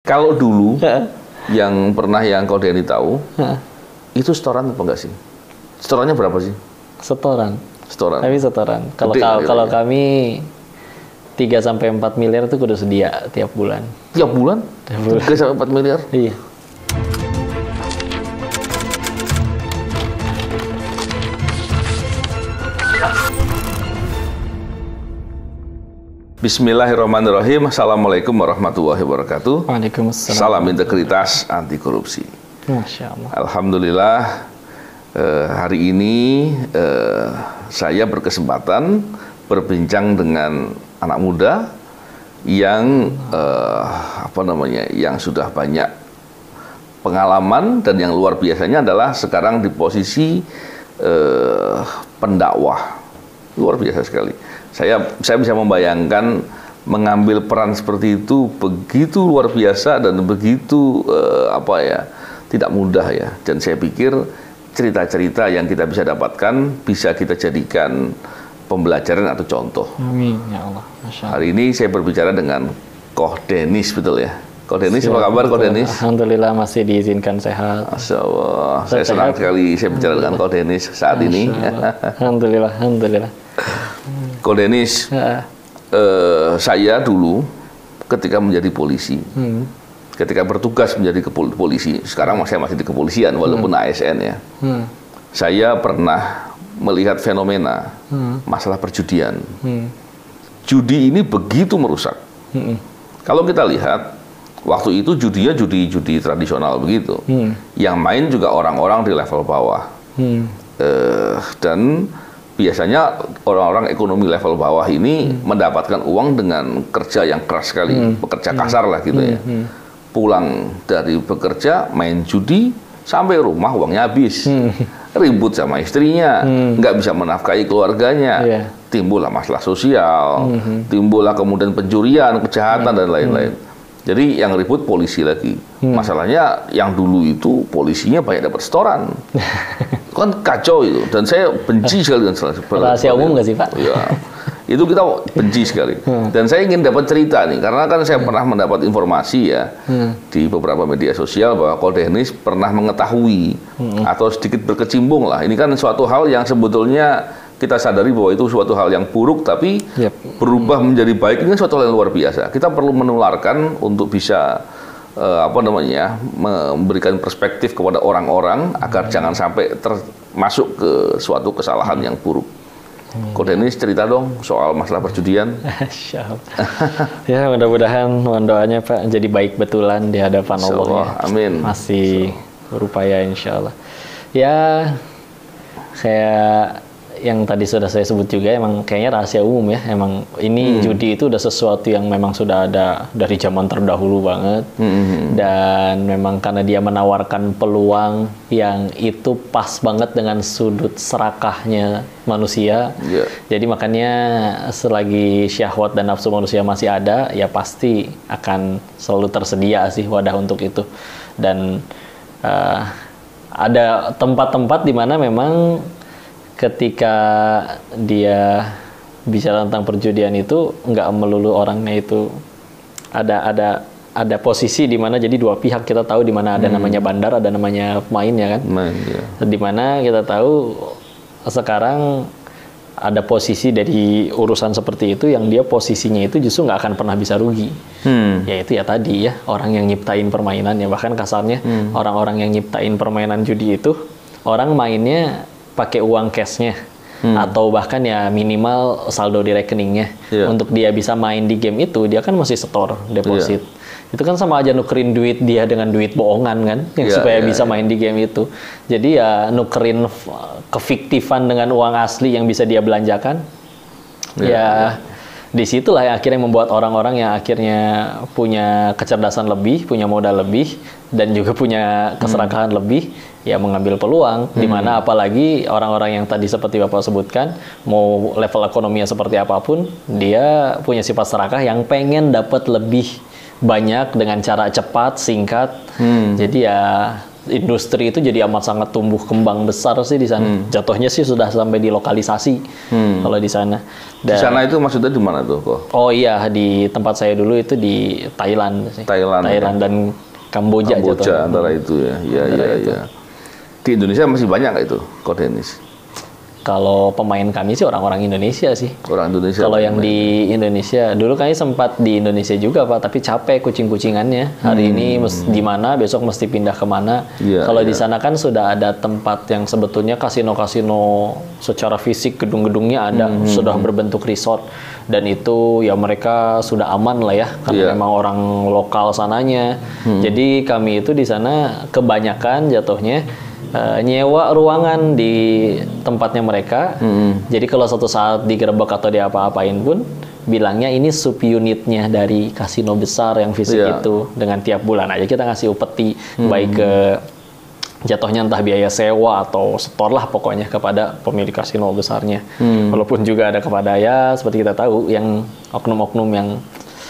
Kalau dulu yang pernah yang kau Denny tahu, itu setoran apa enggak sih? Setorannya berapa sih? Setoran. Setoran. Tapi setoran. Kalau kami 3-4 miliar itu kudu sedia tiap bulan. Tiap bulan? Tiap bulan. 3-4 miliar? Iya. Bismillahirrahmanirrahim. Assalamualaikum warahmatullahi wabarakatuh. Waalaikumsalam. Salam integritas anti korupsi. Masya Allah. Alhamdulillah hari ini saya berkesempatan berbincang dengan anak muda yang yang sudah banyak pengalaman dan yang luar biasanya adalah sekarang di posisi pendakwah. Luar biasa sekali. Saya bisa membayangkan mengambil peran seperti itu begitu luar biasa dan begitu tidak mudah ya. Dan saya pikir cerita-cerita yang kita bisa dapatkan bisa kita jadikan pembelajaran atau contoh. Amin ya Allah. Masya Allah. Hari ini saya berbicara dengan Koh Dennis, betul ya? Koh Dennis, apa kabar Koh Dennis? Alhamdulillah masih diizinkan sehat. Masya Allah. Saya senang sekali saya bicara dengan Koh Dennis saat ini. Alhamdulillah, alhamdulillah. Koh Dennis, saya dulu ketika menjadi polisi, ketika bertugas menjadi polisi, sekarang saya masih di kepolisian walaupun ASN ya, saya pernah melihat fenomena masalah perjudian. Judi ini begitu merusak. Kalau kita lihat, waktu itu judinya judi tradisional begitu, yang main juga orang-orang di level bawah, dan biasanya orang-orang ekonomi level bawah ini mendapatkan uang dengan kerja yang keras sekali, bekerja kasar lah gitu ya. Pulang dari bekerja, main judi, sampai rumah uangnya habis. Ribut sama istrinya, nggak bisa menafkahi keluarganya. Timbullah masalah sosial, timbullah kemudian pencurian, kejahatan, dan lain-lain. Jadi yang ribut polisi lagi. Masalahnya yang dulu itu polisinya banyak dapat setoran. Kan kacau itu, dan saya benci sekali dengan rahasia umum nggak sih Pak? Ya, itu kita benci sekali. Dan saya ingin dapat cerita nih, karena kan saya pernah mendapat informasi ya di beberapa media sosial bahwa Koh Dennis pernah mengetahui atau sedikit berkecimpung lah. Ini kan suatu hal yang sebetulnya kita sadari bahwa itu suatu hal yang buruk, tapi berubah menjadi baik ini suatu hal yang luar biasa. Kita perlu menularkan untuk bisa memberikan perspektif kepada orang-orang agar jangan sampai termasuk ke suatu kesalahan yang buruk. Koh Dennis cerita dong soal masalah perjudian. Ya mudah-mudahan mohon doanya Pak jadi baik betulan di hadapan Allah ya. Amin. Masih berupaya insya Allah. Ya kayak yang tadi sudah saya sebut juga, emang kayaknya rahasia umum ya. Emang ini judi itu udah sesuatu yang memang sudah ada dari zaman terdahulu banget. Dan memang karena dia menawarkan peluang yang itu pas banget dengan sudut serakahnya manusia. Jadi makanya selagi syahwat dan nafsu manusia masih ada, ya pasti akan selalu tersedia sih wadah untuk itu. Dan ada tempat-tempat di mana memang ketika dia bicara tentang perjudian itu nggak melulu orangnya itu ada posisi di mana jadi dua pihak kita tahu di mana ada namanya bandar, ada namanya pemain ya kan. Di mana kita tahu sekarang ada posisi dari urusan seperti itu yang dia posisinya itu justru nggak akan pernah bisa rugi. Yaitu ya tadi ya orang yang nyiptain permainannya, bahkan kasarnya orang-orang yang nyiptain permainan judi itu orang mainnya pakai uang cashnya atau bahkan ya minimal saldo di rekeningnya. Untuk dia bisa main di game itu dia kan masih setor deposit. Itu kan sama aja nukerin duit dia dengan duit bohongan kan, supaya bisa main di game itu. Jadi ya nukerin kefiktifan dengan uang asli yang bisa dia belanjakan. Disitulah yang akhirnya membuat orang-orang yang akhirnya punya kecerdasan lebih, punya modal lebih, dan juga punya keserakahan lebih, ya mengambil peluang. Dimana apalagi orang-orang yang tadi seperti Bapak sebutkan, mau level ekonominya seperti apapun, dia punya sifat serakah yang pengen dapat lebih banyak dengan cara cepat, singkat. Jadi ya industri itu jadi amat sangat tumbuh kembang besar sih di sana. Jatuhnya sih sudah sampai di lokalisasi kalau di sana. Di sana itu maksudnya di mana tuh kok? Oh iya, di tempat saya dulu itu di Thailand sih. Thailand dan Kamboja antara itu ya. Iya. Di Indonesia masih banyak nggak itu, Ko Dennis? Kalau pemain kami sih orang-orang Indonesia sih. Orang Indonesia. Kalau yang di Indonesia, dulu kami sempat di Indonesia juga Pak, tapi capek kucing-kucingannya. Hari ini di mana, besok mesti pindah kemana. Kalau di sana kan sudah ada tempat yang sebetulnya kasino-kasino secara fisik, gedung-gedungnya ada, sudah berbentuk resort. Dan itu ya mereka sudah aman lah ya, karena memang orang lokal sananya. Jadi kami itu di sana kebanyakan jatuhnya nyewa ruangan di tempatnya mereka. Jadi kalau suatu saat digerebek atau diapa-apain pun bilangnya ini subunitnya dari kasino besar yang fisik itu. Dengan tiap bulan aja kita ngasih upeti baik ke jatuhnya entah biaya sewa atau setor lah pokoknya kepada pemilik kasino besarnya. Walaupun juga ada kepada ya seperti kita tahu yang oknum-oknum yang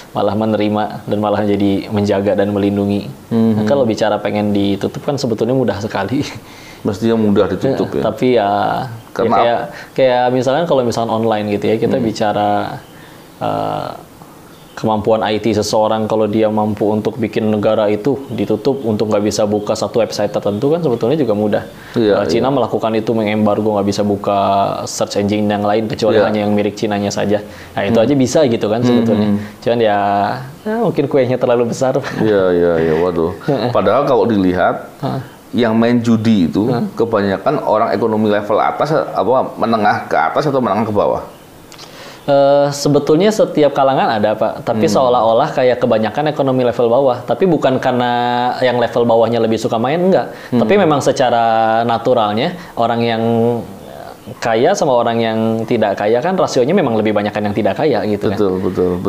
malah menerima dan malah jadi menjaga dan melindungi. Nah, kalau bicara pengen ditutup kan sebetulnya mudah sekali. Mestinya mudah ditutup ya. Tapi ya, kayak misalkan kalau misalkan online gitu ya, kita bicara kemampuan IT seseorang, kalau dia mampu untuk bikin negara itu ditutup untuk nggak bisa buka satu website tertentu kan sebetulnya juga mudah. Cina melakukan itu, mengembargo nggak bisa buka search engine yang lain kecuali hanya yang milik Cinanya saja. Nah itu aja bisa gitu kan sebetulnya. Cuman ya mungkin kuenya terlalu besar. Iya, waduh. Padahal kalau dilihat yang main judi itu kebanyakan orang ekonomi level atas, menengah ke atas atau menengah ke bawah? Sebetulnya setiap kalangan ada Pak, tapi seolah-olah kayak kebanyakan ekonomi level bawah. Tapi bukan karena yang level bawahnya lebih suka main, enggak. Tapi memang secara naturalnya orang yang kaya sama orang yang tidak kaya kan rasionya memang lebih banyakan yang tidak kaya gitu kan. Betul.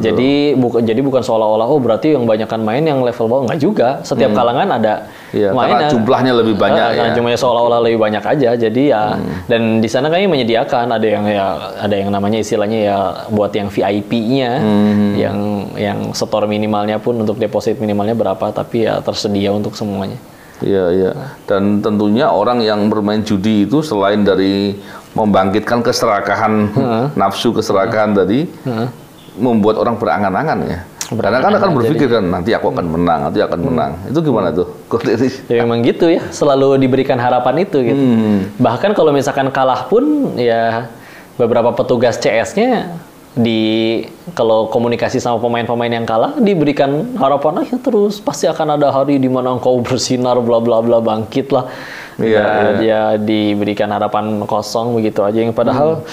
Jadi bukan seolah-olah berarti yang banyakan main yang level bawah, enggak juga. Setiap kalangan ada main. Karena jumlahnya lebih banyak karena jumlahnya seolah-olah lebih banyak aja. Jadi ya dan di sana kami menyediakan ada yang namanya istilahnya ya buat yang VIP-nya yang setor minimalnya pun untuk deposit minimalnya berapa, tapi ya tersedia untuk semuanya. Iya. Dan tentunya orang yang bermain judi itu selain dari membangkitkan keserakahan, nafsu keserakahan tadi, membuat orang berangan-angan ya. Karena kan akan berpikir kan nanti aku akan menang, Itu gimana tuh? Ya memang gitu ya, selalu diberikan harapan itu gitu. Bahkan kalau misalkan kalah pun ya beberapa petugas CS-nya kalau komunikasi sama pemain-pemain yang kalah diberikan harapan terus pasti akan ada hari di mana engkau bersinar bla bla bla, bangkit lah. Dia diberikan harapan kosong begitu aja, yang padahal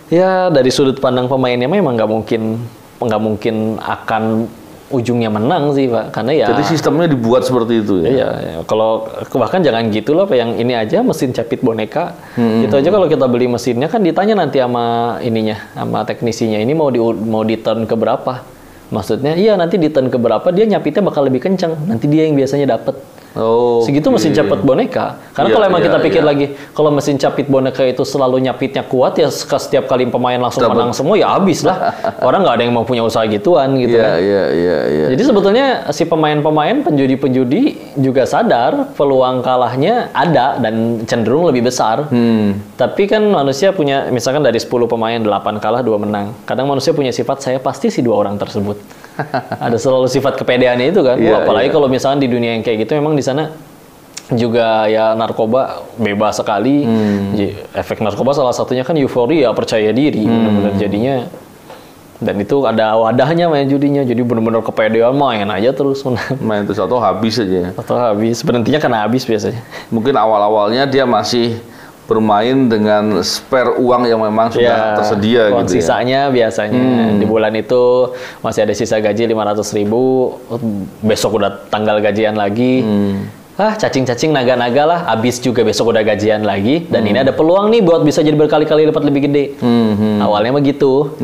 ya dari sudut pandang pemainnya memang nggak mungkin akan ujungnya menang sih Pak, karena ya jadi sistemnya dibuat seperti itu ya. Iya, kalau bahkan jangan gitu loh Pak, yang ini aja mesin capit boneka. Itu aja kalau kita beli mesinnya kan ditanya nanti sama teknisinya, ini mau di turn ke berapa? Maksudnya iya nanti di turn ke berapa dia nyapitnya bakal lebih kencang, nanti dia yang biasanya dapat. Segitu mesin capit boneka. Karena kalau emang kita pikir lagi, kalau mesin capit boneka itu selalu nyapitnya kuat ya setiap kali pemain langsung menang semua ya habis lah. Orang nggak ada yang mau punya usaha gituan gitu kan. Jadi sebetulnya si pemain-pemain, penjudi-penjudi juga sadar peluang kalahnya ada dan cenderung lebih besar. Tapi kan manusia punya, misalkan dari 10 pemain 8 kalah 2 menang. Kadang manusia punya sifat saya pasti si 2 orang tersebut. Ada selalu sifat kepedeannya itu kan. Apalagi kalau misalnya di dunia yang kayak gitu memang di sana juga ya narkoba bebas sekali. Efek narkoba salah satunya kan euforia, percaya diri, benar-benar jadinya. Dan itu ada wadahnya main judinya, jadi benar-benar kepedean main aja terus. Main terus atau habis aja. Atau habis, berhentinya karena habis biasanya. Mungkin awal-awalnya dia masih bermain dengan spare uang yang memang sudah tersedia uang gitu sisanya biasanya di bulan itu masih ada sisa gaji 500.000, besok udah tanggal gajian lagi, cacing-cacing naga-naga lah, habis juga besok udah gajian lagi, dan ini ada peluang nih buat bisa jadi berkali-kali lipat lebih gede. Awalnya begitu.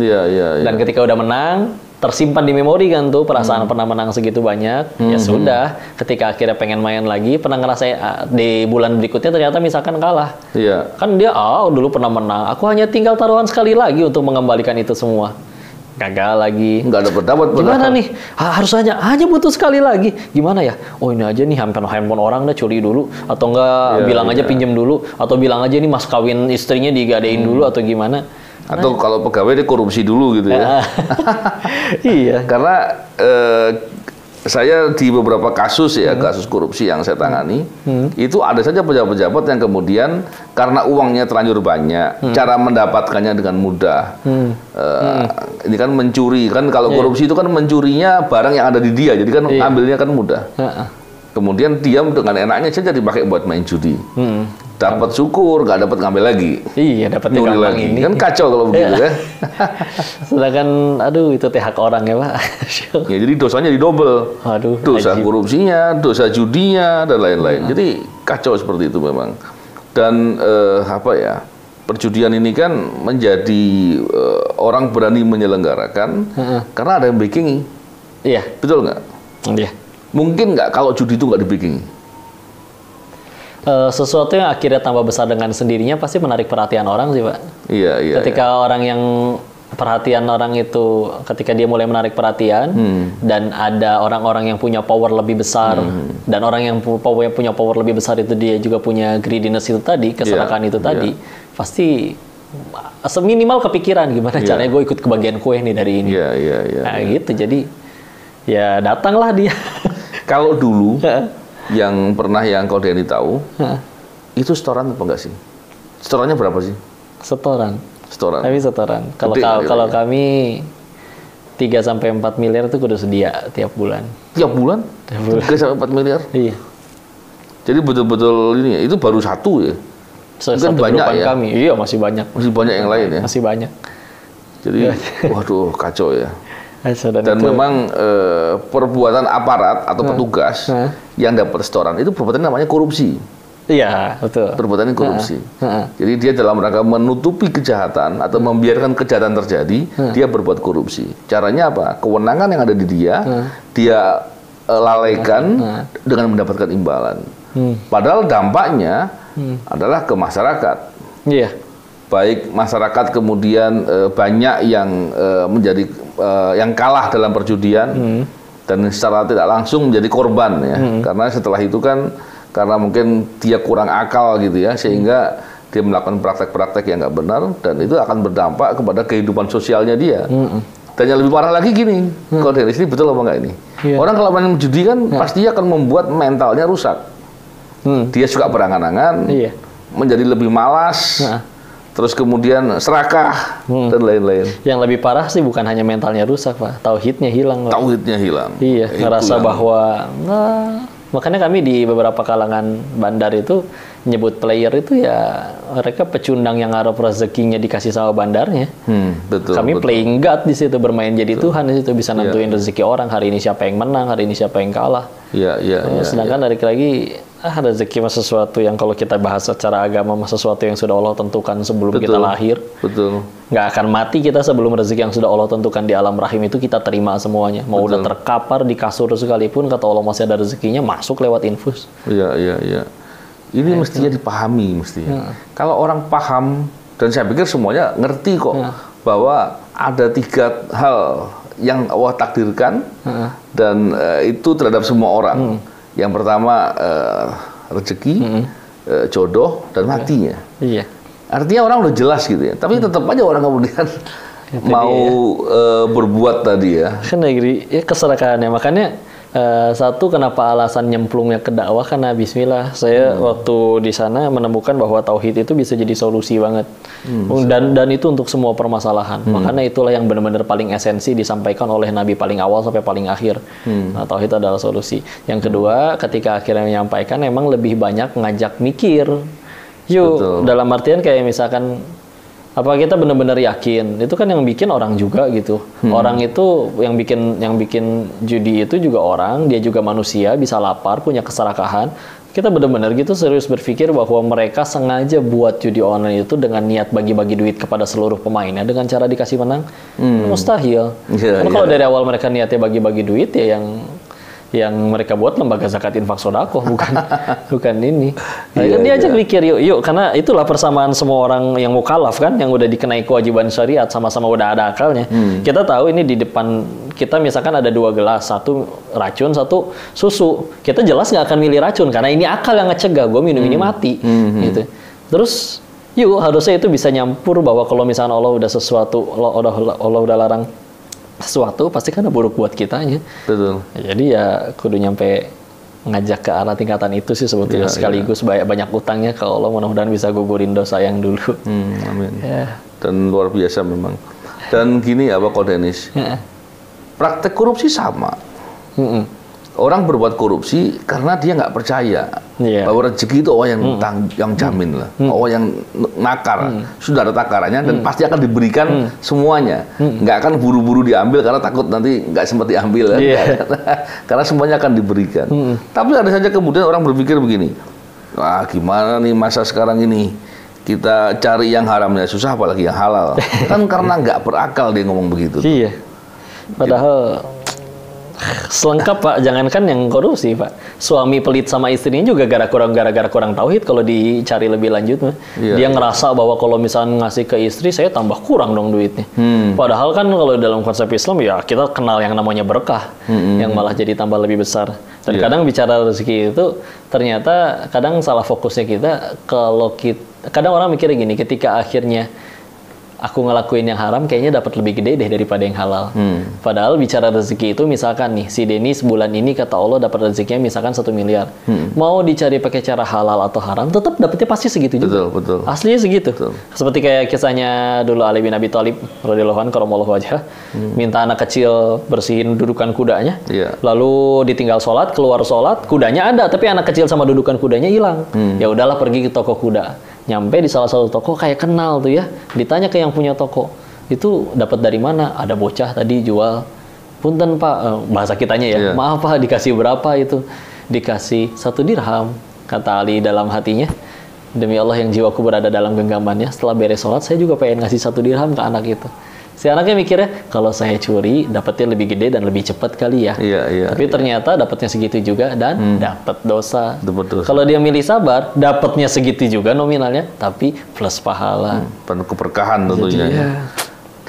Dan ketika udah menang, tersimpan di memori kan tuh perasaan pernah menang segitu banyak. Ya sudah, ketika akhirnya pengen main lagi, pernah ngerasain di bulan berikutnya ternyata misalkan kalah. Iya. Kan dia dulu pernah menang, aku hanya tinggal taruhan sekali lagi untuk mengembalikan itu semua. gagal lagi. Nggak dapat. Gimana nih? Harus hanya butuh sekali lagi. Gimana ya? Oh ini aja nih handphone orang dah curi dulu, atau enggak bilang aja pinjam dulu, atau bilang aja nih mas kawin istrinya digadein dulu atau gimana? Atau kalau pegawai dia korupsi dulu gitu ya. Iya. Karena saya di beberapa kasus ya, kasus korupsi yang saya tangani, itu ada saja pejabat-pejabat yang kemudian karena uangnya terlanjur banyak, cara mendapatkannya dengan mudah. Ini kan mencuri, kan kalau korupsi itu kan mencurinya barang yang ada di dia, jadi kan ambilnya kan mudah. Kemudian dia dengan enaknya saja dipakai buat main judi. Dapat syukur, nggak dapat ngambil lagi. Iya, dapat nyuri lagi. Ini. Kan kacau kalau begitu ya. Sedangkan, aduh itu hak orang ya Pak. Ya, jadi dosanya didobel. Aduh. Dosa korupsinya, dosa judinya, dan lain-lain. Jadi kacau seperti itu memang. Dan perjudian ini kan menjadi orang berani menyelenggarakan karena ada yang backing. Iya. Betul nggak? Iya. Mungkin nggak kalau judi itu nggak di backing? Sesuatu yang akhirnya tambah besar dengan sendirinya pasti menarik perhatian orang sih Pak. Iya. Ketika orang yang perhatian orang itu, ketika dia mulai menarik perhatian dan ada orang-orang yang punya power lebih besar dan orang yang punya power lebih besar itu dia juga punya greediness itu tadi, keserakaan itu tadi, pasti seminimal kepikiran gimana caranya gue ikut kebagian kue nih dari ini. Iya. Nah gitu, jadi ya datanglah dia. Kalau dulu yang pernah yang kau Denny tahu, itu setoran apa enggak sih? Setorannya berapa sih? Setoran. Kami setoran. Kalau kami 3-4 miliar itu kudu sedia tiap bulan. Tiap bulan? 3-4 miliar? Iya. Jadi betul-betul ini ya, itu baru satu ya? Mungkin banyak ya? Kami. Iya, masih banyak. Masih banyak yang lain ya? Masih banyak. Jadi, waduh, kacau ya. Dan memang perbuatan aparat atau petugas yang dapat setoran itu perbuatan namanya korupsi. Iya, betul. Perbuatan korupsi. Jadi dia dalam rangka menutupi kejahatan atau membiarkan kejahatan terjadi, dia berbuat korupsi. Caranya apa? Kewenangan yang ada di dia lalaikan dengan mendapatkan imbalan. Padahal dampaknya adalah ke masyarakat. Iya. Baik masyarakat kemudian banyak yang menjadi yang kalah dalam perjudian dan secara tidak langsung menjadi korban ya. Karena setelah itu kan karena mungkin dia kurang akal gitu ya, sehingga dia melakukan praktek-praktek yang nggak benar dan itu akan berdampak kepada kehidupan sosialnya dia. Dan yang lebih parah lagi gini, kalau dari sini betul apa nggak ini? Orang kalau main judi kan pasti akan membuat mentalnya rusak. Dia suka berangan-angan, menjadi lebih malas. Terus kemudian serakah dan lain-lain. Yang lebih parah sih bukan hanya mentalnya rusak Pak, tauhidnya hilang. Tauhidnya hilang. Iya, ngerasa bahwa makanya kami di beberapa kalangan bandar itu nyebut player itu ya mereka pecundang yang harap rezekinya dikasih sama bandarnya. Kami playing God di situ, bermain jadi Tuhan di situ, bisa nentuin rezeki orang, hari ini siapa yang menang, hari ini siapa yang kalah. Sedangkan dari lagi rezeki mah sesuatu yang kalau kita bahas secara agama mah sesuatu yang sudah Allah tentukan sebelum kita lahir. Nggak akan mati kita sebelum rezeki yang sudah Allah tentukan di alam rahim itu kita terima semuanya. Mau udah terkapar di kasur sekalipun, kata Allah masih ada rezekinya, masuk lewat infus. Ini mestinya dipahami Kalau orang paham, dan saya pikir semuanya ngerti kok bahwa ada 3 hal yang Allah takdirkan dan itu terhadap semua orang. Yang pertama rezeki, jodoh, dan matinya. Artinya orang udah jelas gitu ya. Tapi tetap aja orang kemudian mau berbuat tadi ya. Kan ya keserakahannya. Makanya satu, kenapa alasan nyemplungnya ke dakwah, karena bismillah saya waktu di sana menemukan bahwa tauhid itu bisa jadi solusi banget. Dan itu untuk semua permasalahan. Makanya itulah yang benar-benar paling esensi disampaikan oleh Nabi paling awal sampai paling akhir. Nah, tauhid adalah solusi. Yang kedua, ketika akhirnya menyampaikan emang lebih banyak ngajak mikir. Dalam artian kayak misalkan apa kita benar-benar yakin itu kan yang bikin orang juga gitu. Orang itu yang bikin judi itu juga orang, dia juga manusia, bisa lapar, punya keserakahan. Kita benar-benar gitu serius berpikir bahwa mereka sengaja buat judi online itu dengan niat bagi-bagi duit kepada seluruh pemainnya dengan cara dikasih menang. Mustahil. Karena kalau dari awal mereka niatnya bagi-bagi duit ya yang mereka buat lembaga zakat infak sedekah, bukan ini. Nah, kan diajak mikir yuk, karena itulah persamaan semua orang yang mukallaf kan, yang udah dikenai kewajiban syariat, sama-sama udah ada akalnya. Kita tahu ini di depan kita misalkan ada 2 gelas, satu racun, satu susu. Kita jelas nggak akan milih racun karena ini akal yang ngecegah gue minum ini mati, gitu. Terus harusnya itu bisa nyampur bahwa kalau misalnya Allah udah sesuatu, Allah udah larang sesuatu, pasti kan buruk buat kitanya. Betul. Jadi ya kudu nyampe ngajak ke arah tingkatan itu sih sebetulnya. Sekaligus banyak utangnya ke Allah, mudah-mudahan bisa gugurin dosa yang dulu. Amin. Dan luar biasa memang. Dan gini Pak Denis, praktek korupsi sama. Orang berbuat korupsi karena dia nggak percaya bahwa rezeki itu Allah yang jamin lah, Allah yang nakar, sudah ada takarannya dan pasti akan diberikan semuanya, nggak akan buru-buru diambil karena takut nanti nggak sempat diambil kan? Karena semuanya akan diberikan. Tapi ada saja kemudian orang berpikir begini, wah gimana nih masa sekarang ini kita cari yang haramnya susah apalagi yang halal, kan karena nggak berakal dia ngomong begitu. Padahal selengkap Pak, jangankan yang korupsi Pak, suami pelit sama istrinya juga gara-gara kurang tauhid kalau dicari lebih lanjut. Dia ngerasa bahwa kalau misalnya ngasih ke istri saya tambah kurang dong duitnya. Padahal kan kalau dalam konsep Islam ya kita kenal yang namanya berkah, yang malah jadi tambah lebih besar. Dan kadang bicara rezeki itu ternyata kadang salah fokusnya kita. Kadang orang mikirnya gini, ketika akhirnya aku ngelakuin yang haram, kayaknya dapat lebih gede deh daripada yang halal. Padahal bicara rezeki itu misalkan nih, si Denny sebulan ini kata Allah dapat rezekinya misalkan 1 miliar. Mau dicari pakai cara halal atau haram, tetap dapetnya pasti segitu juga. Betul. Aslinya segitu. Seperti kayak kisahnya dulu Ali bin Abi Thalib radhiyallahu anhu karamallahu wajhah, minta anak kecil bersihin dudukan kudanya. Lalu ditinggal sholat, keluar sholat, kudanya ada, tapi anak kecil sama dudukan kudanya hilang. Ya udahlah pergi ke toko kuda. Nyampe di salah satu toko kayak kenal tuh ya, ditanya ke yang punya toko, itu dapat dari mana? Ada bocah tadi jual, punten Pak, bahasa kitanya ya, maaf Pak, dikasih berapa itu? Dikasih 1 dirham, kata Ali dalam hatinya, demi Allah yang jiwaku berada dalam genggamannya, setelah beres sholat saya juga pengen ngasih 1 dirham ke anak itu. Si anaknya mikirnya, kalau saya curi dapatnya lebih gede dan lebih cepat kali ya. Tapi ternyata dapatnya segitu juga dan dapat dosa. Kalau dia milih sabar, dapatnya segitu juga nominalnya, tapi plus pahala. Penuh keberkahan tentunya.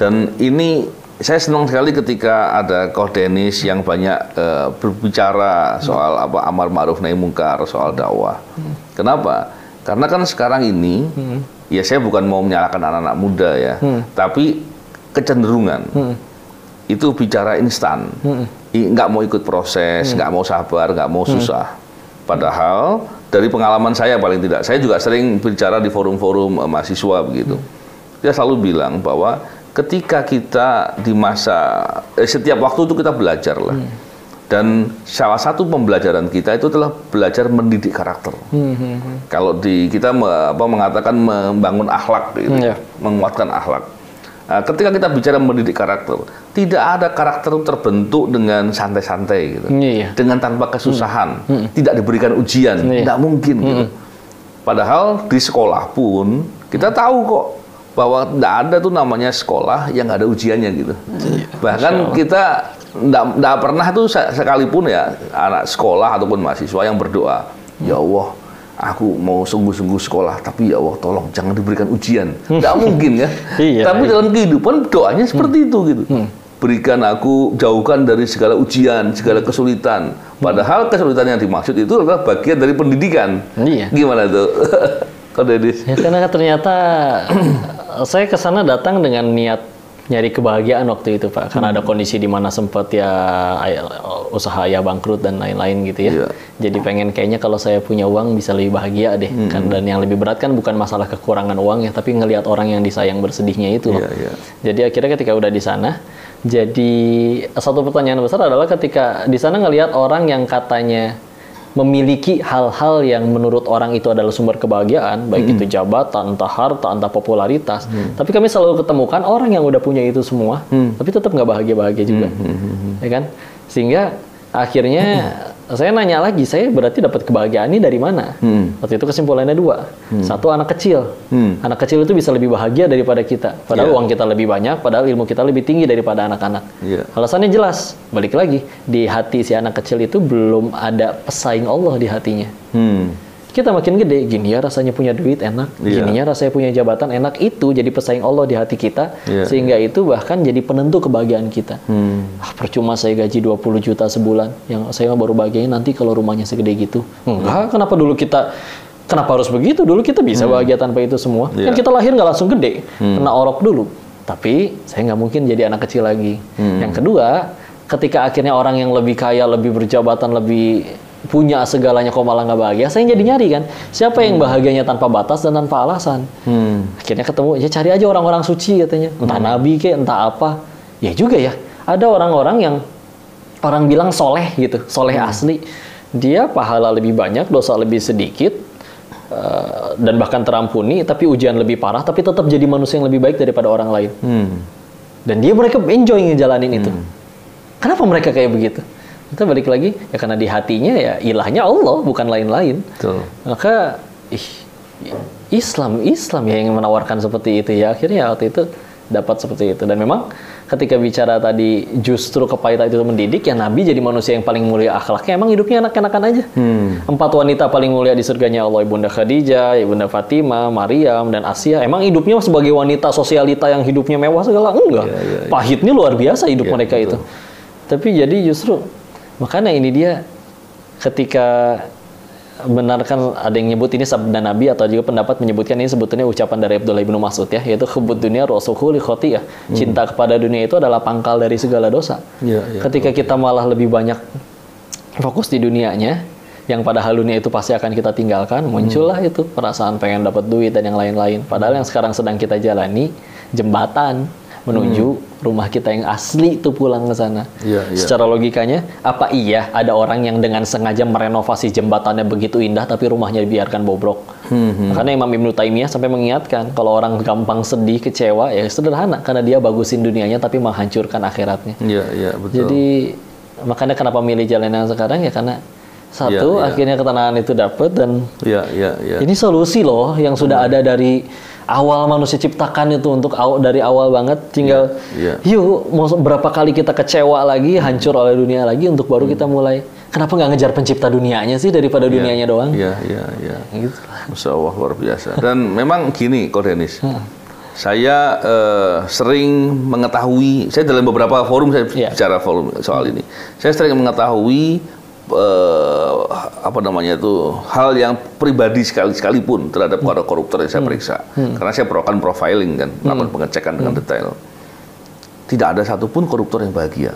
Dan ini saya senang sekali ketika ada Koh Denis yang banyak berbicara soal amar ma'ruf nahi munkar, soal dakwah. Kenapa? Karena kan sekarang ini, ya saya bukan mau menyalahkan anak-anak muda ya, tapi kecenderungan itu bicara instan, nggak mau ikut proses, nggak mau sabar, nggak mau susah. Padahal dari pengalaman saya paling tidak, saya juga sering bicara di forum-forum mahasiswa begitu. Dia selalu bilang bahwa ketika kita di masa setiap waktu itu kita belajar lah, dan salah satu pembelajaran kita itu adalah belajar mendidik karakter. Kalau kita mengatakan membangun akhlak, gitu, menguatkan akhlak. Ketika kita bicara mendidik karakter, tidak ada karakter terbentuk dengan santai-santai gitu, dengan tanpa kesusahan, tidak diberikan ujian, tidak mungkin. Gitu. Padahal di sekolah pun kita tahu kok bahwa tidak ada tuh namanya sekolah yang nggak ada ujiannya gitu. Bahkan kita tidak pernah tuh sekalipun ya anak sekolah ataupun mahasiswa yang berdoa, ya Allah, aku mau sungguh-sungguh sekolah, tapi ya Allah tolong jangan diberikan ujian. Nggak mungkin ya. Tapi dalam kehidupan doanya seperti itu gitu. Berikan aku, jauhkan dari segala ujian, segala kesulitan. Padahal kesulitan yang dimaksud itu adalah bagian dari pendidikan. Gimana tuh? Ya, karena ternyata saya ke sana datang dengan niat nyari kebahagiaan waktu itu Pak, karena ada kondisi di mana sempat ya usaha ya bangkrut dan lain-lain gitu ya. Jadi pengen kayaknya kalau saya punya uang bisa lebih bahagia deh. Kan, dan yang lebih berat kan bukan masalah kekurangan uang ya, tapi ngelihat orang yang disayang bersedihnya itu loh. Jadi akhirnya ketika udah di sana, jadi satu pertanyaan besar adalah ketika di sana ngelihat orang yang katanya memiliki hal-hal yang menurut orang itu adalah sumber kebahagiaan, baik itu jabatan, entah harta, entah popularitas. Tapi kami selalu ketemukan orang yang udah punya itu semua, tapi tetap nggak bahagia-bahagia juga, ya kan? Sehingga akhirnya saya nanya lagi, saya berarti dapat kebahagiaan ini dari mana? Waktu itu kesimpulannya 2. Satu, anak kecil. Anak kecil itu bisa lebih bahagia daripada kita. Padahal uang kita lebih banyak, padahal ilmu kita lebih tinggi daripada anak-anak. Alasannya jelas. Balik lagi, di hati si anak kecil itu belum ada pesaing Allah di hatinya. Kita makin gede, gini ya rasanya punya duit enak, gini ya rasanya punya jabatan enak, itu jadi pesaing Allah di hati kita, sehingga itu bahkan jadi penentu kebahagiaan kita. Percuma saya gaji 20 juta sebulan, yang saya baru bahagiain nanti kalau rumahnya segede gitu. Enggak, kenapa harus begitu? Dulu kita bisa bahagia tanpa itu semua. Kan kita lahir nggak langsung gede, kena orok dulu. Tapi saya nggak mungkin jadi anak kecil lagi. Yang kedua, ketika akhirnya orang yang lebih kaya, lebih berjabatan, lebih punya segalanya kok malah nggak bahagia, saya jadi nyari kan siapa yang bahagianya tanpa batas dan tanpa alasan. Akhirnya ketemu, ya cari aja orang-orang suci katanya, entah nabi ke entah apa. Ya juga ya, ada orang-orang yang orang bilang soleh gitu, soleh asli, dia pahala lebih banyak, dosa lebih sedikit, dan bahkan terampuni, tapi ujian lebih parah, tapi tetap jadi manusia yang lebih baik daripada orang lain. Dan mereka enjoy ngejalanin itu. Kenapa mereka kayak begitu? Kita balik lagi, ya karena di hatinya ya ilahnya Allah, bukan lain-lain. Maka Islam ya yang menawarkan seperti itu ya. Akhirnya waktu itu dapat seperti itu. Dan memang ketika bicara tadi justru kepahitan itu mendidik, ya Nabi jadi manusia yang paling mulia akhlaknya, emang hidupnya enak-enakan aja. 4 wanita paling mulia di surganya Allah, Ibunda Khadijah, Ibunda Fatimah, Maryam, dan Asia. Emang hidupnya sebagai wanita sosialita yang hidupnya mewah segala? Enggak. Pahitnya luar biasa hidup mereka itu. Tapi jadi justru makanya ini dia ketika benarkan ada yang nyebut ini sabda Nabi atau juga pendapat menyebutkan ini sebetulnya ucapan dari Abdullah bin Mas'ud ya, yaitu hubbud dunya rasukhul khotiyah. Cinta kepada dunia itu adalah pangkal dari segala dosa. Ketika kita malah lebih banyak fokus di dunianya, yang padahal dunia itu pasti akan kita tinggalkan, muncullah itu perasaan pengen dapat duit dan yang lain-lain. Padahal yang sekarang sedang kita jalani jembatan menuju rumah kita yang asli itu pulang ke sana. Secara logikanya, apa iya ada orang yang dengan sengaja merenovasi jembatannya begitu indah tapi rumahnya dibiarkan bobrok? Makanya Imam Ibnu Taimiyah sampai mengingatkan kalau orang gampang sedih, kecewa, ya sederhana karena dia bagusin dunianya tapi menghancurkan akhiratnya. Betul. Jadi makanya kenapa milih jalan yang sekarang ya karena satu akhirnya ketenangan itu dapat dan ini solusi loh yang sudah ada dari awal manusia ciptakan itu untuk dari awal banget, tinggal yuk mau berapa kali kita kecewa lagi, hancur oleh dunia lagi untuk baru kita mulai. Kenapa nggak ngejar pencipta dunianya sih daripada dunianya doang? Gitu. Masya Allah, luar biasa. Dan memang gini, Ko Denis, saya sering mengetahui, saya dalam beberapa forum saya bicara forum soal ini, saya sering mengetahui hal yang pribadi sekalipun terhadap para koruptor yang saya periksa, karena saya melakukan profiling kan, melakukan pengecekan dengan detail. Tidak ada satupun koruptor yang bahagia.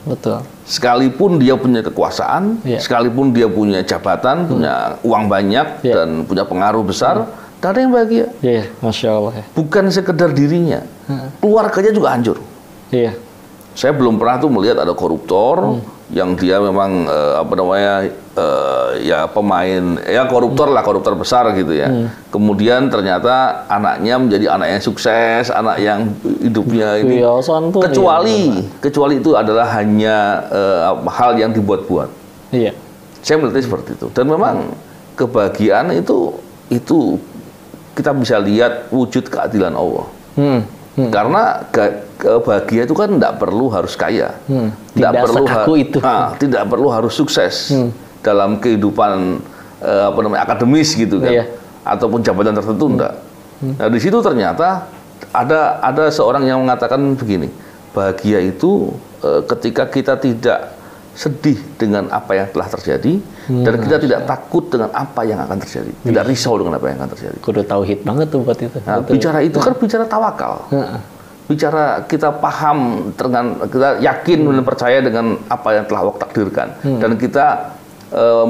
Betul. Sekalipun dia punya kekuasaan, sekalipun dia punya jabatan, punya uang banyak dan punya pengaruh besar, tidak ada yang bahagia. Masya Allah. Bukan sekedar dirinya, keluarganya juga hancur. Saya belum pernah tuh melihat ada koruptor yang dia memang pemain koruptor besar gitu ya. Kemudian ternyata anaknya menjadi anak yang sukses, anak yang hidupnya ini. Kecuali itu adalah hanya hal yang dibuat-buat. Saya melihatnya seperti itu. Dan memang kebahagiaan itu kita bisa lihat wujud keadilan Allah. Karena bahagia itu kan tidak perlu harus kaya, tidak perlu harus sukses dalam kehidupan akademis gitu kan, ataupun jabatan tertentu enggak. Nah di situ ternyata ada seorang yang mengatakan begini, bahagia itu ketika kita tidak sedih dengan apa yang telah terjadi dan kita tidak takut dengan apa yang akan terjadi, tidak risau dengan apa yang akan terjadi. Kudu tauhid banget tuh buat itu. Nah, bicara itu kan bicara tawakal. Bicara kita paham dengan kita yakin dan percaya dengan apa yang telah Allah takdirkan dan kita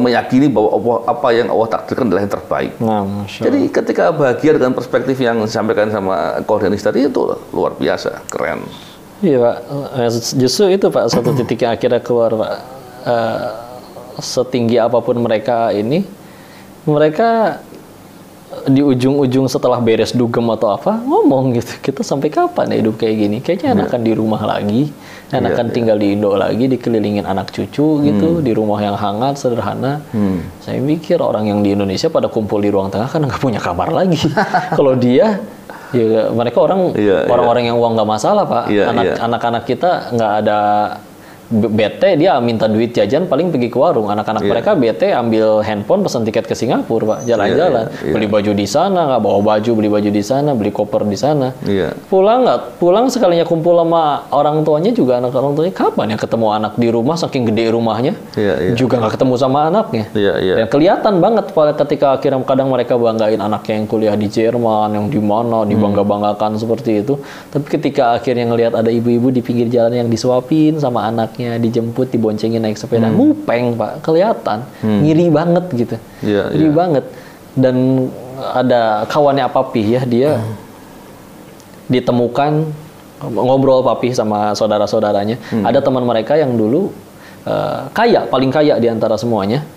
meyakini bahwa apa yang Allah takdirkan adalah yang terbaik. Jadi ketika bahagia dengan perspektif yang disampaikan sama Ko Denis tadi itu luar biasa, keren. Iya Pak, justru itu Pak satu titik yang akhirnya keluar Pak. Setinggi apapun mereka ini, mereka di ujung-ujung setelah beres dugem atau apa ngomong gitu, kita sampai kapan ya hidup kayak gini? Kayaknya enakan di rumah lagi, enakan tinggal di Indo lagi, dikelilingin anak cucu gitu, di rumah yang hangat, sederhana. Saya mikir orang yang di Indonesia pada kumpul di ruang tengah kan nggak punya kamar lagi. Kalau dia, ya mereka orang-orang yang uang nggak masalah Pak. Anak-anak kita nggak ada bete, dia minta duit jajan paling pergi ke warung. Anak-anak mereka bete ambil handphone, pesan tiket ke Singapura Pak, jalan-jalan, beli baju di sana, nggak bawa baju, beli baju di sana, beli koper di sana. Pulang sekalinya kumpul sama orang tuanya juga, anak orang tuanya kapan ya ketemu anak di rumah, saking gede rumahnya, juga nggak ketemu sama anaknya. Dan kelihatan banget ketika akhirnya kadang mereka banggain anaknya yang kuliah di Jerman, yang di mana dibangga-banggakan seperti itu. Tapi ketika akhirnya ngelihat ada ibu-ibu di pinggir jalan yang disuapin sama anaknya, dijemput, diboncengin naik sepeda, mupeng Pak, kelihatan, ngiri banget gitu, ngiri banget. Dan ada kawannya Papi ya, dia ditemukan ngobrol Papi sama saudara-saudaranya. Ada teman mereka yang dulu kaya, paling kaya di antara semuanya.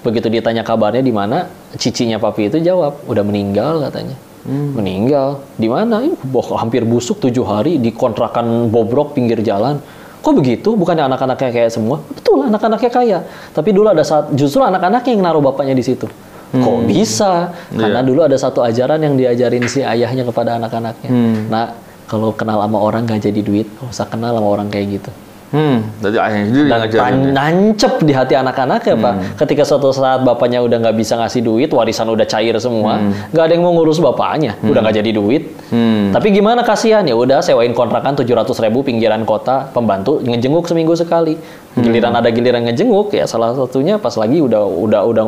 Begitu ditanya kabarnya di mana, cicinya Papi itu jawab, udah meninggal katanya. Meninggal di mana? Hampir busuk 7 hari di kontrakan bobrok pinggir jalan. Kok begitu? Bukannya anak-anaknya kayak semua? Betul, anak-anaknya kaya. Tapi dulu ada justru anak-anaknya yang naruh bapaknya di situ. Kok bisa? Karena dulu ada satu ajaran yang diajarin si ayahnya kepada anak-anaknya. Nah, kalau kenal sama orang gak jadi duit, gak usah kenal sama orang kayak gitu. Jadi ayahnya sendiri yang ngajarin. Nancep di hati anak-anaknya Pak. Ketika suatu saat bapaknya udah nggak bisa ngasih duit, warisan udah cair semua, nggak ada yang mau ngurus bapaknya, udah nggak jadi duit. Tapi gimana, kasihan ya, udah sewain kontrakan 700.000 pinggiran kota, pembantu ngejenguk seminggu sekali. Giliran ada giliran ngejenguk ya, salah satunya pas lagi udah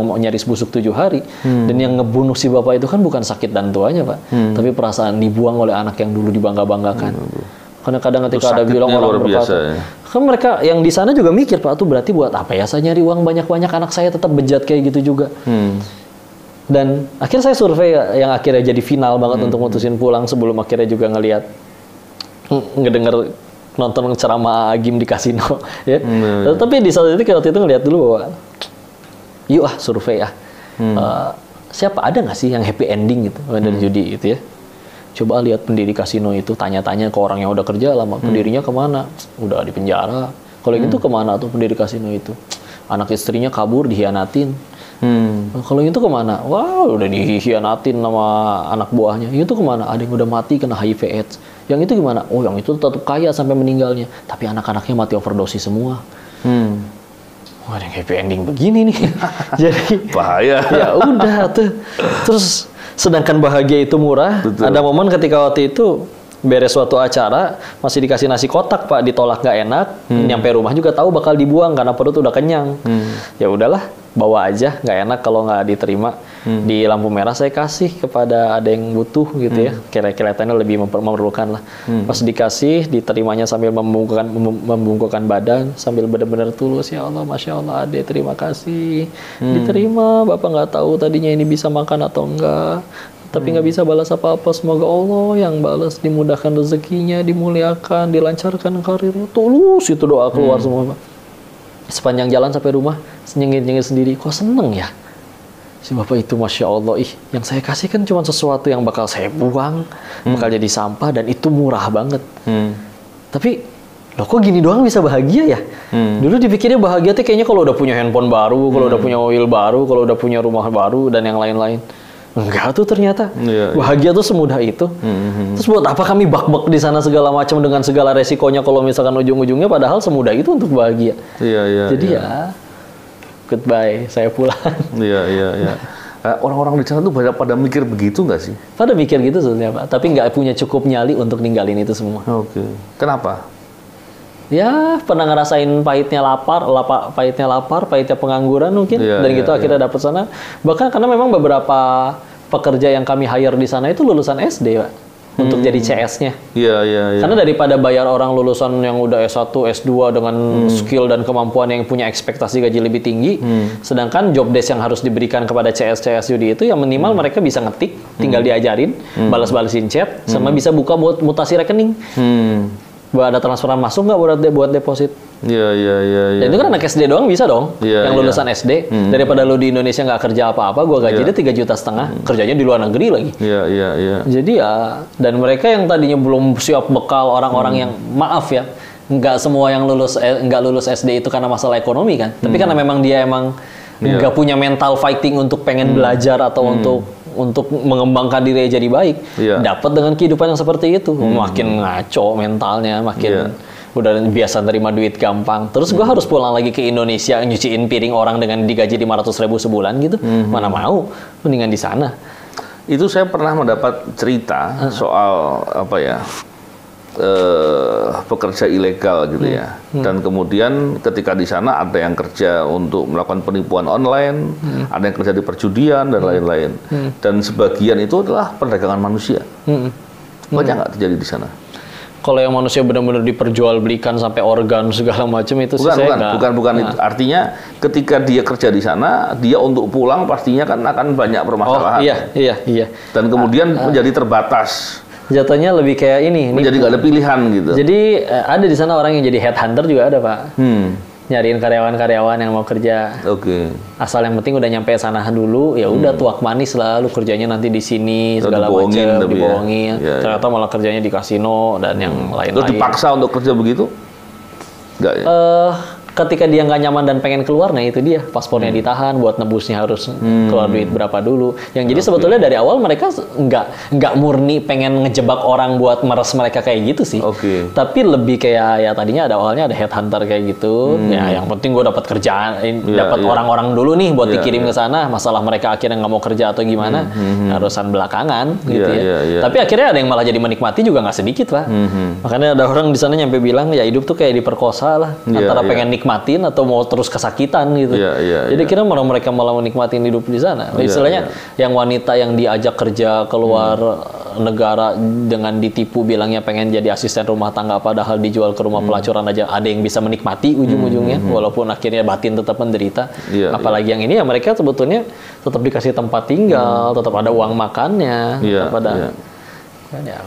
mau nyaris busuk 7 hari. Dan yang ngebunuh si bapak itu kan bukan sakit dan tuanya Pak, tapi perasaan dibuang oleh anak yang dulu dibangga-banggakan. Karena kadang ketika ada bilang orang berkata, kan mereka yang di sana juga mikir Pak, tuh berarti buat apa ya saya nyari uang banyak-banyak, anak saya tetap bejat kayak gitu juga. Dan akhirnya saya survei yang akhirnya jadi final banget untuk mutusin pulang, sebelum akhirnya juga ngedenger nonton ceramah Agim di kasino ya. Tapi di saat itu waktu itu ngeliat dulu bahwa yuk survei siapa ada nggak sih yang happy ending gitu dari judi itu ya. Coba lihat pendiri kasino itu, tanya-tanya ke orang yang udah kerja lama, pendirinya kemana? Udah di penjara. Kalau gitu kemana tuh pendiri kasino itu? Anak istrinya kabur, dihianatin. Kalau itu kemana? Wah, udah dihianatin sama anak buahnya. Itu kemana? Ada yang udah mati kena HIV/AIDS. Yang itu gimana? Oh, yang itu tetap kaya sampai meninggalnya. Tapi anak-anaknya mati overdosis semua. Wah, ada yang happy ending begini nih. Jadi bahaya. Ya udah tuh. Terus sedangkan bahagia itu murah. Betul. Ada momen ketika waktu itu beres suatu acara, masih dikasih nasi kotak Pak, ditolak nggak enak, nyampe rumah juga tahu bakal dibuang karena perut udah kenyang. Ya udahlah, bawa aja, nggak enak kalau nggak diterima. Di lampu merah saya kasih kepada ada yang butuh gitu ya, kelihatannya lebih memerlukan lah. Pas dikasih, diterimanya sambil membungkukkan badan, sambil benar-benar tulus, ya Allah, Masya Allah, Ade, terima kasih. Diterima, Bapak nggak tahu tadinya ini bisa makan atau enggak. Tapi nggak bisa balas apa-apa. Semoga Allah yang balas, dimudahkan rezekinya, dimuliakan, dilancarkan karirnya. Tulus itu doa keluar semua Pak. Sepanjang jalan sampai rumah, nyengir-nyengir sendiri, kok seneng ya? Si Bapak itu Masya Allah, yang saya kasih kan cuma sesuatu yang bakal saya buang, bakal jadi sampah, dan itu murah banget. Tapi, loh kok gini doang bisa bahagia ya? Dulu dipikirnya bahagia tuh kayaknya kalau udah punya handphone baru, kalau udah punya mobil baru, kalau udah punya rumah baru, dan yang lain-lain. Enggak tuh ternyata. Bahagia tuh semudah itu. Terus buat apa kami bak-bak di sana segala macam dengan segala resikonya kalau misalkan ujung-ujungnya padahal semudah itu untuk bahagia. Jadi ya goodbye, saya pulang. Orang-orang di sana tuh pada mikir begitu nggak sih? Pada mikir gitu sebenarnya Pak, tapi nggak punya cukup nyali untuk ninggalin itu semua. Oke. Kenapa? Ya pernah ngerasain pahitnya lapar, pahitnya pengangguran mungkin, dan gitu akhirnya dapat sana. Bahkan karena memang beberapa pekerja yang kami hire di sana itu lulusan SD Pak. Untuk jadi CS-nya. Karena daripada bayar orang lulusan yang udah S1, S2 dengan skill dan kemampuan yang punya ekspektasi gaji lebih tinggi, sedangkan job desk yang harus diberikan kepada CS judi itu yang minimal mereka bisa ngetik, tinggal diajarin, balas-balasin chat, sama bisa buka buat mutasi rekening. Ada transferan masuk nggak buat deposit? Dan itu kan anak SD doang bisa dong, yang lulusan SD. Daripada lu di Indonesia nggak kerja apa-apa, gua gajinya 3,5 juta, kerjanya di luar negeri lagi. Jadi ya, dan mereka yang tadinya belum siap bekal, orang-orang yang maaf ya, nggak semua yang nggak lulus SD itu karena masalah ekonomi kan, tapi karena memang dia nggak punya mental fighting untuk pengen belajar atau untuk mengembangkan diri jadi baik, dapat dengan kehidupan yang seperti itu, makin ngaco mentalnya, makin udah biasa terima duit gampang. Terus gue harus pulang lagi ke Indonesia nyuciin piring orang dengan digaji 500.000 sebulan gitu, mana mau, mendingan di sana. Itu saya pernah mendapat cerita soal pekerja ilegal gitu ya. Dan kemudian ketika di sana ada yang kerja untuk melakukan penipuan online, ada yang kerja di perjudian dan lain-lain. Dan sebagian itu adalah perdagangan manusia. Banyak nggak terjadi di sana? Kalau yang manusia benar-benar diperjualbelikan sampai organ segala macam itu bukan itu. Artinya ketika dia kerja di sana, dia untuk pulang pastinya kan akan banyak permasalahan. Iya. Dan kemudian menjadi terbatas. Jatuhnya lebih kayak ini. Jadi nggak ada pilihan gitu. Jadi ada di sana orang yang jadi headhunter juga ada, Pak. Nyariin karyawan-karyawan yang mau kerja. Asal yang penting udah nyampe sana dulu, ya udah tuak manis lah, lu kerjanya nanti di sini segala macam, dibohongin. Ternyata malah kerjanya di kasino dan yang lain-lain. Terus dipaksa untuk kerja begitu? Enggak ya? Ketika dia nggak nyaman dan pengen keluar, nah itu dia paspornya ditahan, buat nebusnya harus keluar duit berapa dulu. Yang jadi sebetulnya dari awal mereka nggak murni pengen ngejebak orang buat meres mereka kayak gitu sih. Tapi lebih kayak ya tadinya awalnya ada headhunter kayak gitu. Ya yang penting gue dapat kerjaan, dapat orang-orang dulu nih buat dikirim ke sana. Masalah mereka akhirnya nggak mau kerja atau gimana, urusan belakangan gitu ya. Tapi akhirnya ada yang malah jadi menikmati juga nggak sedikit Pak. Makanya ada orang di sana nyampe bilang ya hidup tuh kayak diperkosa lah, antara pengen nikmatin atau mau terus kesakitan gitu. Jadi kira mereka malah menikmatin hidup di sana. Istilahnya yang wanita yang diajak kerja keluar negara dengan ditipu bilangnya pengen jadi asisten rumah tangga padahal dijual ke rumah pelacuran aja ada yang bisa menikmati ujung-ujungnya walaupun akhirnya batin tetap menderita. Apalagi yang ini ya mereka sebetulnya tetap dikasih tempat tinggal, tetap ada uang makannya, tetap ada.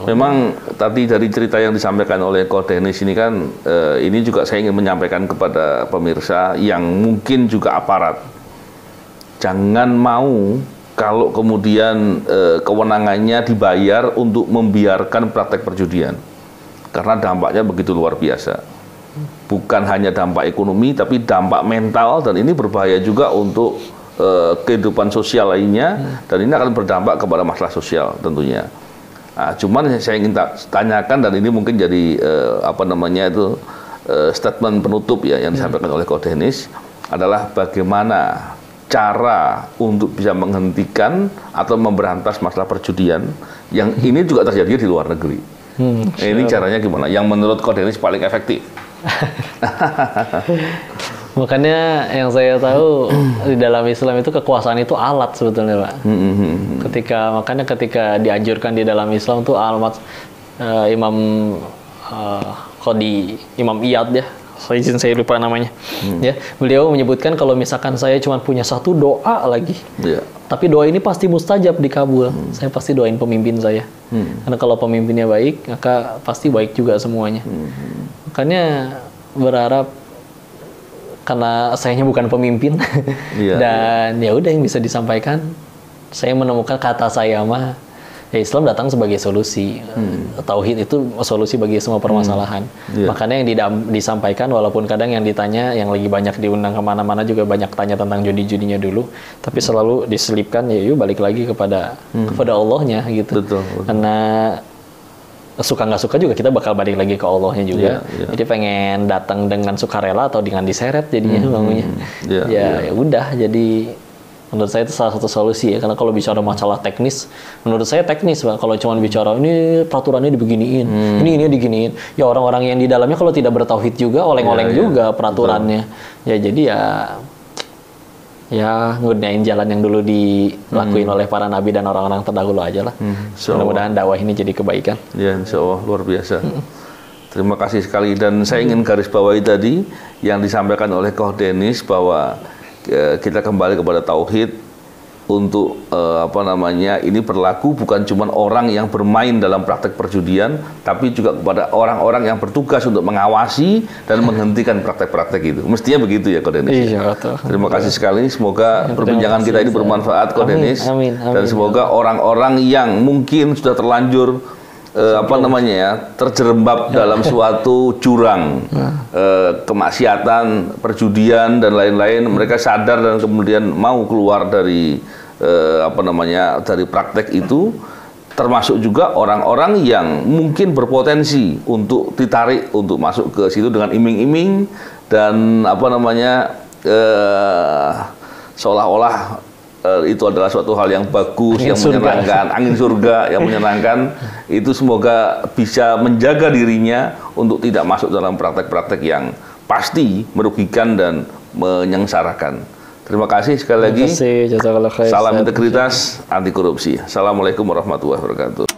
Memang tadi dari cerita yang disampaikan oleh Ko Denis ini kan, ini juga saya ingin menyampaikan kepada pemirsa yang mungkin juga aparat. Jangan mau kalau kemudian kewenangannya dibayar untuk membiarkan praktek perjudian. Karena dampaknya begitu luar biasa. Bukan hanya dampak ekonomi, tapi dampak mental, dan ini berbahaya juga untuk kehidupan sosial lainnya, dan ini akan berdampak kepada masalah sosial tentunya. Nah, cuman saya ingin tanyakan, dan ini mungkin jadi statement penutup ya yang disampaikan oleh Ko Denis adalah bagaimana cara untuk bisa menghentikan atau memberantas masalah perjudian yang ini juga terjadi di luar negeri. Ini caranya gimana? Yang menurut Ko Denis paling efektif? Makanya yang saya tahu di dalam Islam itu kekuasaan itu alat sebetulnya Pak. Makanya ketika dianjurkan di dalam Islam tuh alamat Imam Imam Iyad ya, saya lupa namanya. Ya, beliau menyebutkan kalau misalkan saya cuma punya satu doa lagi, tapi doa ini pasti mustajab dikabul. Saya pasti doain pemimpin saya. Karena kalau pemimpinnya baik, maka pasti baik juga semuanya. Makanya berharap karena sayanya bukan pemimpin dan ya udah yang bisa disampaikan, saya menemukan kata saya mah ya Islam datang sebagai solusi. Tauhid itu solusi bagi semua permasalahan. Makanya yang disampaikan walaupun kadang yang ditanya yang lagi banyak diundang kemana-mana juga banyak tanya tentang judi-judinya dulu, tapi selalu diselipkan ya yuk balik lagi kepada Allahnya gitu. Betul. Karena suka nggak suka juga kita bakal balik lagi ke Allahnya juga. Jadi pengen datang dengan sukarela atau dengan diseret jadinya bangunnya. Ya udah, jadi menurut saya itu salah satu solusi ya. Karena kalau bicara masalah teknis, menurut saya teknis Pak. Kalau cuma bicara ini peraturannya dibeginiin, ini diginiin, ya orang-orang yang di dalamnya kalau tidak bertauhid juga oleng-oleng juga peraturannya. Ya jadi ya ngudain jalan yang dulu dilakuin oleh para nabi dan orang-orang terdahulu aja lah. Mudah-mudahan dakwah ini jadi kebaikan. Ya, insya Allah luar biasa. Terima kasih sekali, dan saya ingin garis bawahi tadi yang disampaikan oleh Ko Denis bahwa kita kembali kepada tauhid, untuk ini berlaku bukan cuma orang yang bermain dalam praktek perjudian, tapi juga kepada orang-orang yang bertugas untuk mengawasi dan menghentikan praktek-praktek itu. Mestinya begitu ya, Ko Denis. Iya, Terima kasih sekali. Semoga perbincangan kita ini bermanfaat, Ko Denis. Amin. Dan semoga orang-orang yang mungkin sudah terlanjur terjerembab dalam suatu jurang kemaksiatan, perjudian dan lain-lain, mereka sadar dan kemudian mau keluar dari dari praktek itu, termasuk juga orang-orang yang mungkin berpotensi untuk ditarik untuk masuk ke situ dengan iming-iming dan seolah-olah itu adalah suatu hal yang bagus, yang menyenangkan, angin surga yang menyenangkan. Itu semoga bisa menjaga dirinya untuk tidak masuk dalam praktek-praktek yang pasti merugikan dan menyengsarakan. Terima kasih sekali lagi. Terima kasih. Salam integritas, anti korupsi. Assalamualaikum warahmatullahi wabarakatuh.